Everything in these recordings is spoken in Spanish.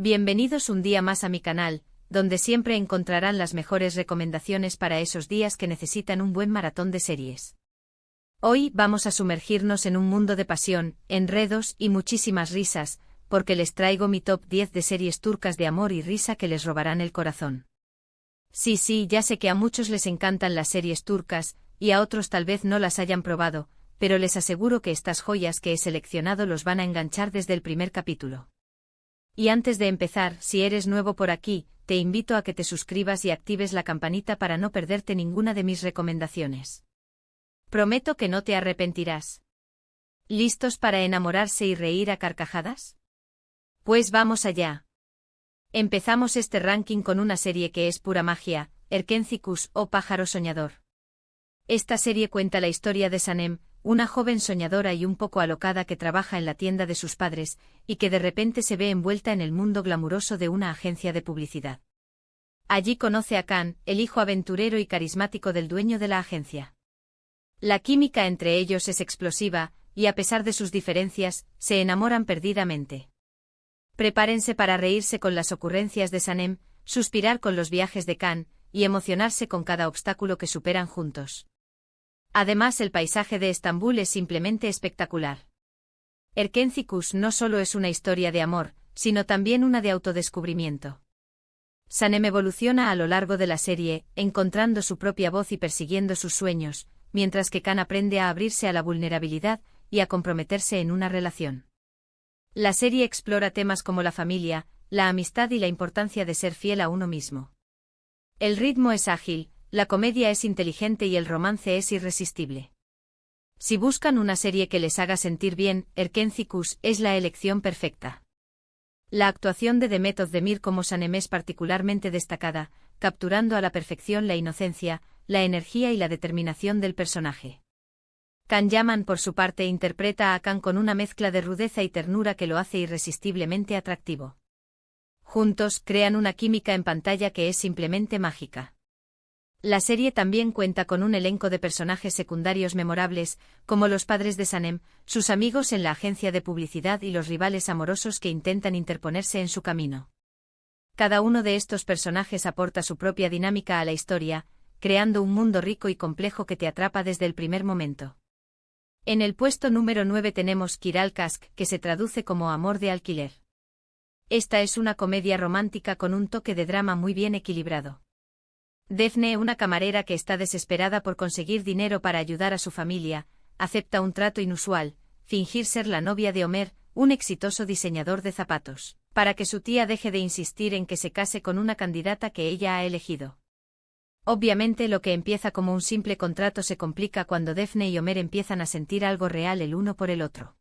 Bienvenidos un día más a mi canal, donde siempre encontrarán las mejores recomendaciones para esos días que necesitan un buen maratón de series. Hoy vamos a sumergirnos en un mundo de pasión, enredos y muchísimas risas, porque les traigo mi top 10 de series turcas de amor y risa que les robarán el corazón. Sí, ya sé que a muchos les encantan las series turcas, y a otros tal vez no las hayan probado, pero les aseguro que estas joyas que he seleccionado los van a enganchar desde el primer capítulo. Y antes de empezar, si eres nuevo por aquí, te invito a que te suscribas y actives la campanita para no perderte ninguna de mis recomendaciones. Prometo que no te arrepentirás. ¿Listos para enamorarse y reír a carcajadas? Pues vamos allá. Empezamos este ranking con una serie que es pura magia, Erkenci o Pájaro Soñador. Esta serie cuenta la historia de Sanem, una joven soñadora y un poco alocada que trabaja en la tienda de sus padres, y que de repente se ve envuelta en el mundo glamuroso de una agencia de publicidad. Allí conoce a Can, el hijo aventurero y carismático del dueño de la agencia. La química entre ellos es explosiva, y a pesar de sus diferencias, se enamoran perdidamente. Prepárense para reírse con las ocurrencias de Sanem, suspirar con los viajes de Can, y emocionarse con cada obstáculo que superan juntos. Además, el paisaje de Estambul es simplemente espectacular. Erkenci no solo es una historia de amor, sino también una de autodescubrimiento. Sanem evoluciona a lo largo de la serie, encontrando su propia voz y persiguiendo sus sueños, mientras que Can aprende a abrirse a la vulnerabilidad y a comprometerse en una relación. La serie explora temas como la familia, la amistad y la importancia de ser fiel a uno mismo. El ritmo es ágil, la comedia es inteligente y el romance es irresistible. Si buscan una serie que les haga sentir bien, Erkenci es la elección perfecta. La actuación de Demet Özdemir como Sanem es particularmente destacada, capturando a la perfección la inocencia, la energía y la determinación del personaje. Can Yaman, por su parte, interpreta a Can con una mezcla de rudeza y ternura que lo hace irresistiblemente atractivo. Juntos crean una química en pantalla que es simplemente mágica. La serie también cuenta con un elenco de personajes secundarios memorables, como los padres de Sanem, sus amigos en la agencia de publicidad y los rivales amorosos que intentan interponerse en su camino. Cada uno de estos personajes aporta su propia dinámica a la historia, creando un mundo rico y complejo que te atrapa desde el primer momento. En el puesto número 9 tenemos Kiral Kask, que se traduce como Amor de alquiler. Esta es una comedia romántica con un toque de drama muy bien equilibrado. Defne, una camarera que está desesperada por conseguir dinero para ayudar a su familia, acepta un trato inusual, fingir ser la novia de Ömer, un exitoso diseñador de zapatos, para que su tía deje de insistir en que se case con una candidata que ella ha elegido. Obviamente, lo que empieza como un simple contrato se complica cuando Defne y Ömer empiezan a sentir algo real el uno por el otro.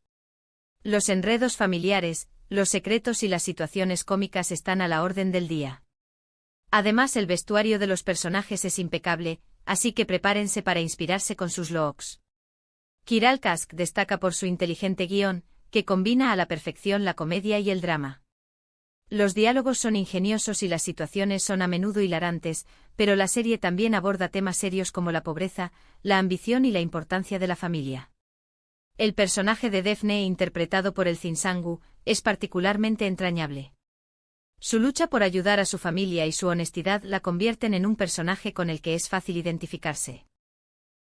Los enredos familiares, los secretos y las situaciones cómicas están a la orden del día. Además, el vestuario de los personajes es impecable, así que prepárense para inspirarse con sus looks. Kiral Kask destaca por su inteligente guión, que combina a la perfección la comedia y el drama. Los diálogos son ingeniosos y las situaciones son a menudo hilarantes, pero la serie también aborda temas serios como la pobreza, la ambición y la importancia de la familia. El personaje de Defne, interpretado por Elçin Sangu, es particularmente entrañable. Su lucha por ayudar a su familia y su honestidad la convierten en un personaje con el que es fácil identificarse.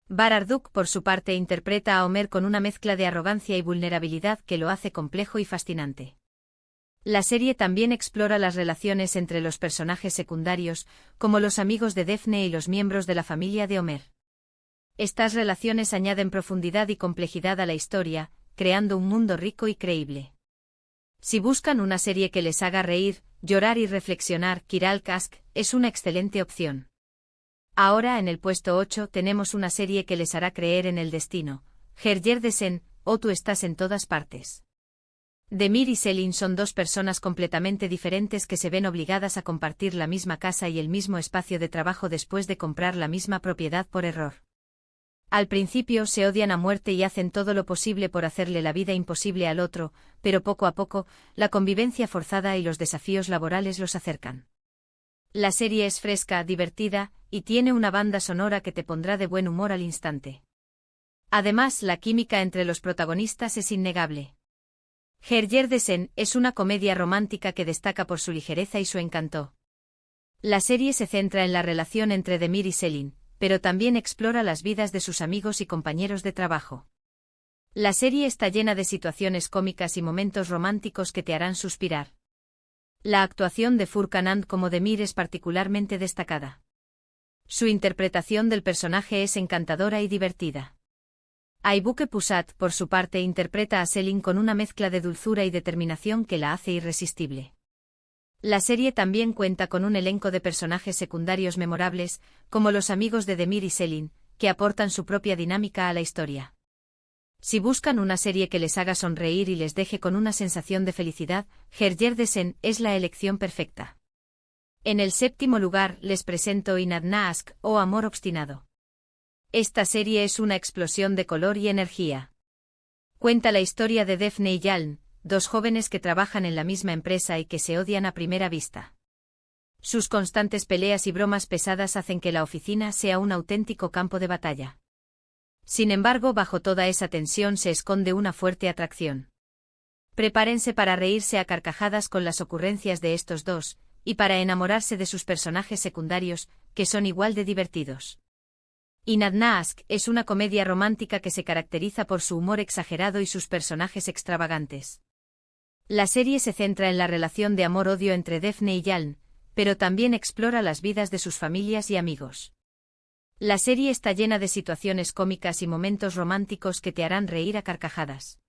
Barar Duk, por su parte, interpreta a Ömer con una mezcla de arrogancia y vulnerabilidad que lo hace complejo y fascinante. La serie también explora las relaciones entre los personajes secundarios, como los amigos de Defne y los miembros de la familia de Ömer. Estas relaciones añaden profundidad y complejidad a la historia, creando un mundo rico y creíble. Si buscan una serie que les haga reír, llorar y reflexionar, Kiral Kask es una excelente opción. Ahora, en el puesto 8 tenemos una serie que les hará creer en el destino, Her Yerdesen, o Tú estás en todas partes. Demir y Selin son dos personas completamente diferentes que se ven obligadas a compartir la misma casa y el mismo espacio de trabajo después de comprar la misma propiedad por error. Al principio se odian a muerte y hacen todo lo posible por hacerle la vida imposible al otro, pero poco a poco, la convivencia forzada y los desafíos laborales los acercan. La serie es fresca, divertida, y tiene una banda sonora que te pondrá de buen humor al instante. Además, la química entre los protagonistas es innegable. Herjerdesen es una comedia romántica que destaca por su ligereza y su encanto. La serie se centra en la relación entre Demir y Selin, pero también explora las vidas de sus amigos y compañeros de trabajo. La serie está llena de situaciones cómicas y momentos románticos que te harán suspirar. La actuación de Furkan Ant como Demir es particularmente destacada. Su interpretación del personaje es encantadora y divertida. Aybüke Pusat, por su parte, interpreta a Selin con una mezcla de dulzura y determinación que la hace irresistible. La serie también cuenta con un elenco de personajes secundarios memorables, como los amigos de Demir y Selin, que aportan su propia dinámica a la historia. Si buscan una serie que les haga sonreír y les deje con una sensación de felicidad, Herjerdesen es la elección perfecta. En el séptimo lugar les presento Inadna Aşk o Amor Obstinado. Esta serie es una explosión de color y energía. Cuenta la historia de Defne y Yaln, dos jóvenes que trabajan en la misma empresa y que se odian a primera vista. Sus constantes peleas y bromas pesadas hacen que la oficina sea un auténtico campo de batalla. Sin embargo, bajo toda esa tensión se esconde una fuerte atracción. Prepárense para reírse a carcajadas con las ocurrencias de estos dos, y para enamorarse de sus personajes secundarios, que son igual de divertidos. Inadna Aşk es una comedia romántica que se caracteriza por su humor exagerado y sus personajes extravagantes. La serie se centra en la relación de amor-odio entre Defne y Yaln, pero también explora las vidas de sus familias y amigos. La serie está llena de situaciones cómicas y momentos románticos que te harán reír a carcajadas.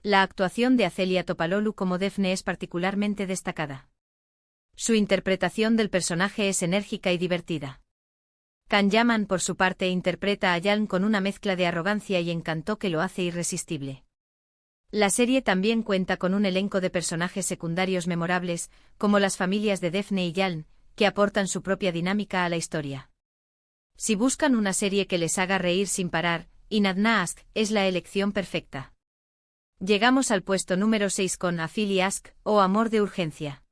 La actuación de Azelia Topaloglu como Defne es particularmente destacada. Su interpretación del personaje es enérgica y divertida. Can Yaman, por su parte, interpreta a Yaln con una mezcla de arrogancia y encanto que lo hace irresistible. La serie también cuenta con un elenco de personajes secundarios memorables, como las familias de Defne y Yaln, que aportan su propia dinámica a la historia. Si buscan una serie que les haga reír sin parar, Inadna Aşk es la elección perfecta. Llegamos al puesto número 6 con Afili Aşk o Amor de Urgencia.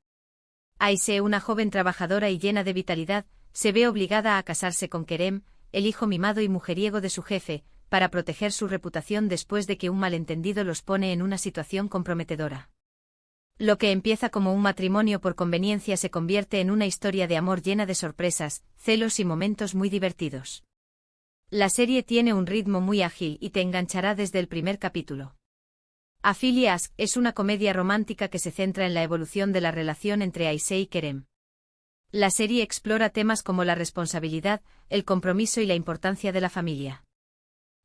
Ayşe, una joven trabajadora y llena de vitalidad, se ve obligada a casarse con Kerem, el hijo mimado y mujeriego de su jefe, para proteger su reputación después de que un malentendido los pone en una situación comprometedora. Lo que empieza como un matrimonio por conveniencia se convierte en una historia de amor llena de sorpresas, celos y momentos muy divertidos. La serie tiene un ritmo muy ágil y te enganchará desde el primer capítulo. Afili Aşk es una comedia romántica que se centra en la evolución de la relación entre Ayşe y Kerem. La serie explora temas como la responsabilidad, el compromiso y la importancia de la familia.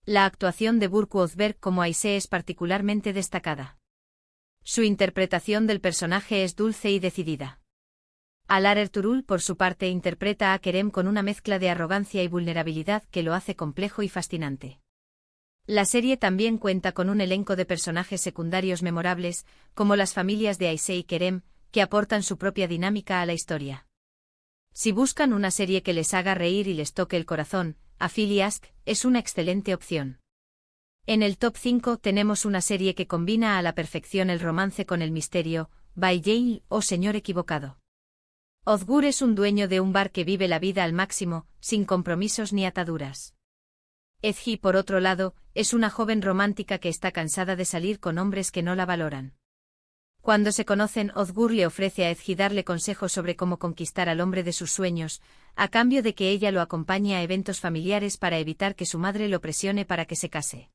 La actuación de Burcu Özberk como Ayşe es particularmente destacada. Su interpretación del personaje es dulce y decidida. Alar Ertuğrul, por su parte, interpreta a Kerem con una mezcla de arrogancia y vulnerabilidad que lo hace complejo y fascinante. La serie también cuenta con un elenco de personajes secundarios memorables, como las familias de Ayşe y Kerem, que aportan su propia dinámica a la historia. Si buscan una serie que les haga reír y les toque el corazón, Afili Aşk es una excelente opción. En el top 5 tenemos una serie que combina a la perfección el romance con el misterio, Bay Jail o Señor Equivocado. Özgür es un dueño de un bar que vive la vida al máximo, sin compromisos ni ataduras. Ezgi, por otro lado, es una joven romántica que está cansada de salir con hombres que no la valoran. Cuando se conocen, Özgür le ofrece a Ezgi darle consejos sobre cómo conquistar al hombre de sus sueños, a cambio de que ella lo acompañe a eventos familiares para evitar que su madre lo presione para que se case.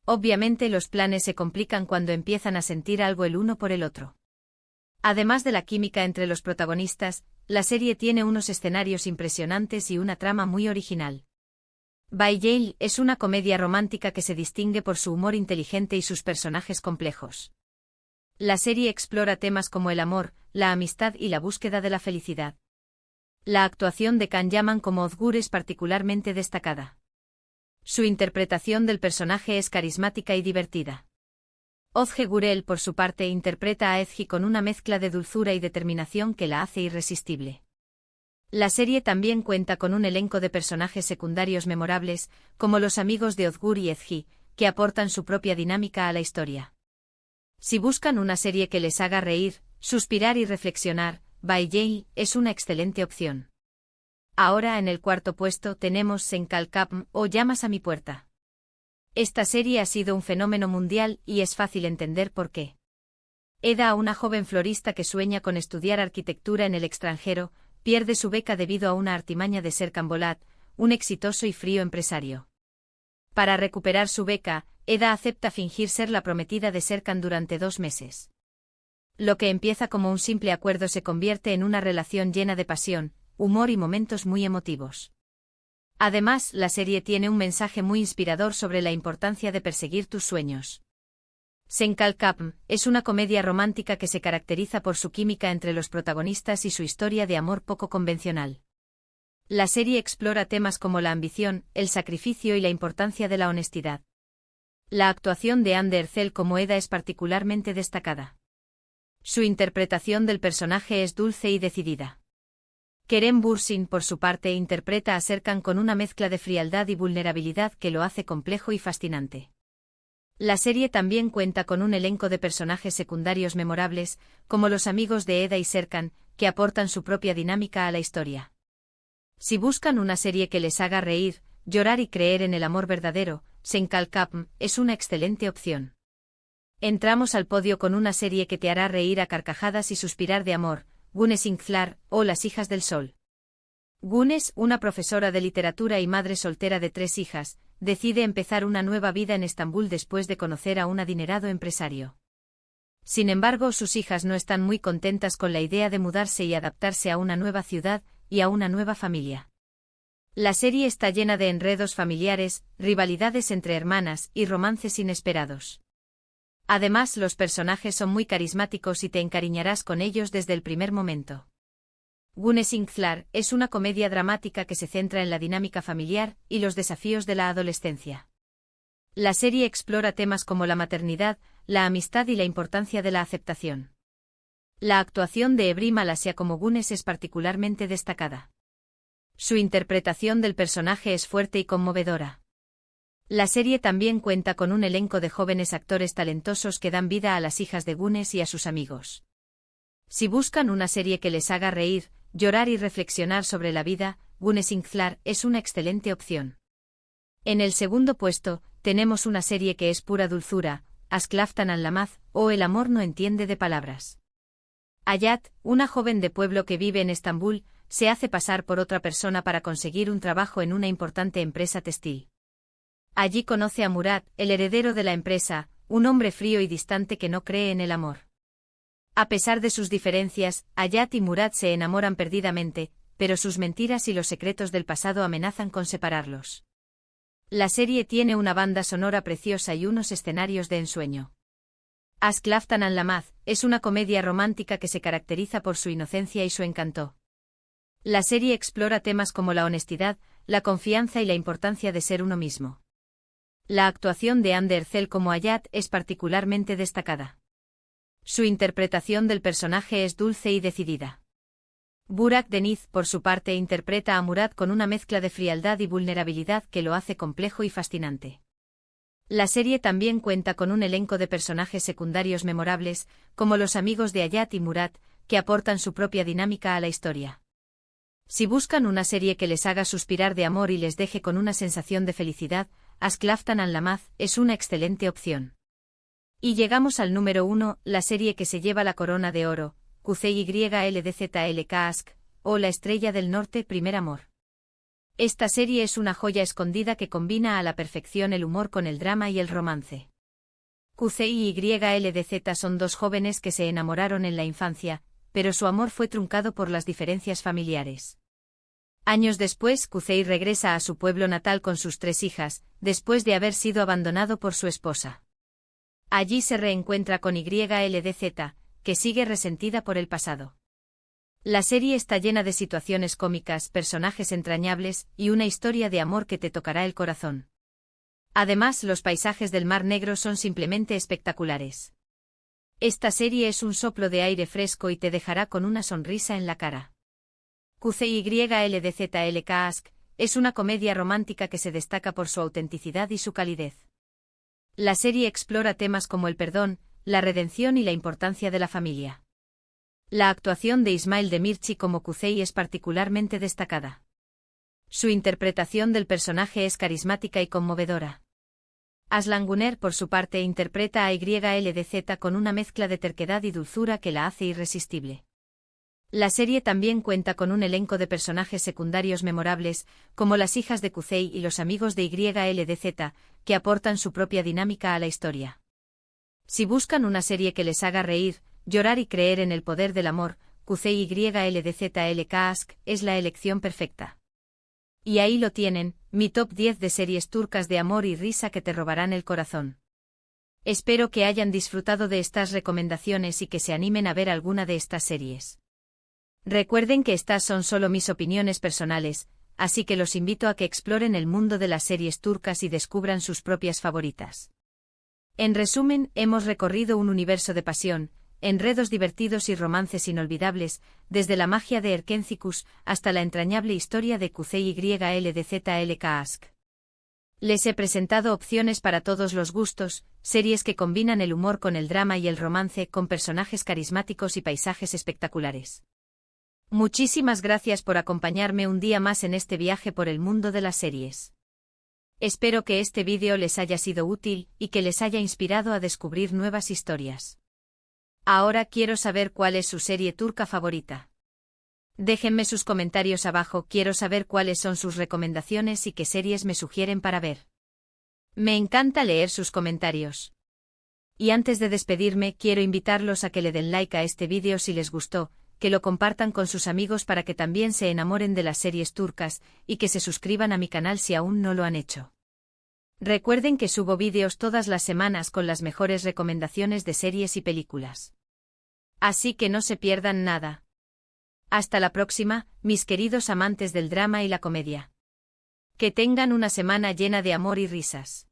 Obviamente los planes se complican cuando empiezan a sentir algo el uno por el otro. Además de la química entre los protagonistas, la serie tiene unos escenarios impresionantes y una trama muy original. Bay Jail es una comedia romántica que se distingue por su humor inteligente y sus personajes complejos. La serie explora temas como el amor, la amistad y la búsqueda de la felicidad. La actuación de Can Yaman como Özgür es particularmente destacada. Su interpretación del personaje es carismática y divertida. Özge Gürel, por su parte, interpreta a Ezgi con una mezcla de dulzura y determinación que la hace irresistible. La serie también cuenta con un elenco de personajes secundarios memorables, como los amigos de Özgür y Ezgi, que aportan su propia dinámica a la historia. Si buscan una serie que les haga reír, suspirar y reflexionar, Bay Jail es una excelente opción. Ahora en el cuarto puesto tenemos Sen Kalkapm o Llamas a mi puerta. Esta serie ha sido un fenómeno mundial y es fácil entender por qué. Eda, una joven florista que sueña con estudiar arquitectura en el extranjero, pierde su beca debido a una artimaña de Serkan Bolat, un exitoso y frío empresario. Para recuperar su beca, Eda acepta fingir ser la prometida de Serkan durante 2 meses. Lo que empieza como un simple acuerdo se convierte en una relación llena de pasión, humor y momentos muy emotivos. Además, la serie tiene un mensaje muy inspirador sobre la importancia de perseguir tus sueños. Senkalkapm es una comedia romántica que se caracteriza por su química entre los protagonistas y su historia de amor poco convencional. La serie explora temas como la ambición, el sacrificio y la importancia de la honestidad. La actuación de Hande Erçel como Eda es particularmente destacada. Su interpretación del personaje es dulce y decidida. Kerem Bürsin, por su parte, interpreta a Serkan con una mezcla de frialdad y vulnerabilidad que lo hace complejo y fascinante. La serie también cuenta con un elenco de personajes secundarios memorables, como los amigos de Eda y Serkan, que aportan su propia dinámica a la historia. Si buscan una serie que les haga reír, llorar y creer en el amor verdadero, Senkalkapm es una excelente opción. Entramos al podio con una serie que te hará reír a carcajadas y suspirar de amor, Güneş İnkler, o Las hijas del sol. Güneş, una profesora de literatura y madre soltera de 3 hijas, decide empezar una nueva vida en Estambul después de conocer a un adinerado empresario. Sin embargo, sus hijas no están muy contentas con la idea de mudarse y adaptarse a una nueva ciudad y a una nueva familia. La serie está llena de enredos familiares, rivalidades entre hermanas y romances inesperados. Además, los personajes son muy carismáticos y te encariñarás con ellos desde el primer momento. Güneş İnkler es una comedia dramática que se centra en la dinámica familiar y los desafíos de la adolescencia. La serie explora temas como la maternidad, la amistad y la importancia de la aceptación. La actuación de Ebru Malasia como Güneş es particularmente destacada. Su interpretación del personaje es fuerte y conmovedora. La serie también cuenta con un elenco de jóvenes actores talentosos que dan vida a las hijas de Güneş y a sus amigos. Si buscan una serie que les haga reír, llorar y reflexionar sobre la vida, Güneş İnkler es una excelente opción. En el segundo puesto, tenemos una serie que es pura dulzura, Aşk Laftan Anlamaz, o El amor no entiende de palabras. Hayat, una joven de pueblo que vive en Estambul, se hace pasar por otra persona para conseguir un trabajo en una importante empresa textil. Allí conoce a Murat, el heredero de la empresa, un hombre frío y distante que no cree en el amor. A pesar de sus diferencias, Hayat y Murat se enamoran perdidamente, pero sus mentiras y los secretos del pasado amenazan con separarlos. La serie tiene una banda sonora preciosa y unos escenarios de ensueño. Aşk Laftan Anlamaz es una comedia romántica que se caracteriza por su inocencia y su encanto. La serie explora temas como la honestidad, la confianza y la importancia de ser uno mismo. La actuación de Hande Erçel como Hayat es particularmente destacada. Su interpretación del personaje es dulce y decidida. Burak Deniz, por su parte, interpreta a Murat con una mezcla de frialdad y vulnerabilidad que lo hace complejo y fascinante. La serie también cuenta con un elenco de personajes secundarios memorables, como los amigos de Hayat y Murat, que aportan su propia dinámica a la historia. Si buscan una serie que les haga suspirar de amor y les deje con una sensación de felicidad, Aşk Laftan Anlamaz es una excelente opción. Y llegamos al número 1, la serie que se lleva la corona de oro, QCYLDZLK Aşk, o La estrella del norte, primer amor. Esta serie es una joya escondida que combina a la perfección el humor con el drama y el romance. QCYLDZ son 2 jóvenes que se enamoraron en la infancia, pero su amor fue truncado por las diferencias familiares. Años después, QCY regresa a su pueblo natal con sus 3 hijas, después de haber sido abandonado por su esposa. Allí se reencuentra con YLDZ, que sigue resentida por el pasado. La serie está llena de situaciones cómicas, personajes entrañables y una historia de amor que te tocará el corazón. Además, los paisajes del Mar Negro son simplemente espectaculares. Esta serie es un soplo de aire fresco y te dejará con una sonrisa en la cara. QCYLDZLK Aşk es una comedia romántica que se destaca por su autenticidad y su calidez. La serie explora temas como el perdón, la redención y la importancia de la familia. La actuación de İsmail Demirci como QCY es particularmente destacada. Su interpretación del personaje es carismática y conmovedora. Aslan Gunner, por su parte, interpreta a YLDZ con una mezcla de terquedad y dulzura que la hace irresistible. La serie también cuenta con un elenco de personajes secundarios memorables, como las hijas de Kuzey y los amigos de YLDZ, que aportan su propia dinámica a la historia. Si buscan una serie que les haga reír, llorar y creer en el poder del amor, Kuzey YLDZ es la elección perfecta. Y ahí lo tienen, mi top 10 de series turcas de amor y risa que te robarán el corazón. Espero que hayan disfrutado de estas recomendaciones y que se animen a ver alguna de estas series. Recuerden que estas son solo mis opiniones personales, así que los invito a que exploren el mundo de las series turcas y descubran sus propias favoritas. En resumen, hemos recorrido un universo de pasión, enredos divertidos y romances inolvidables, desde la magia de Erkencikus hasta la entrañable historia de Kuzey YLDZ. Les he presentado opciones para todos los gustos, series que combinan el humor con el drama y el romance, con personajes carismáticos y paisajes espectaculares. Muchísimas gracias por acompañarme un día más en este viaje por el mundo de las series. Espero que este vídeo les haya sido útil y que les haya inspirado a descubrir nuevas historias. Ahora quiero saber cuál es su serie turca favorita. Déjenme sus comentarios abajo, quiero saber cuáles son sus recomendaciones y qué series me sugieren para ver. Me encanta leer sus comentarios. Y antes de despedirme, quiero invitarlos a que le den like a este vídeo si les gustó, que lo compartan con sus amigos para que también se enamoren de las series turcas, y que se suscriban a mi canal si aún no lo han hecho. Recuerden que subo vídeos todas las semanas con las mejores recomendaciones de series y películas. Así que no se pierdan nada. Hasta la próxima, mis queridos amantes del drama y la comedia. Que tengan una semana llena de amor y risas.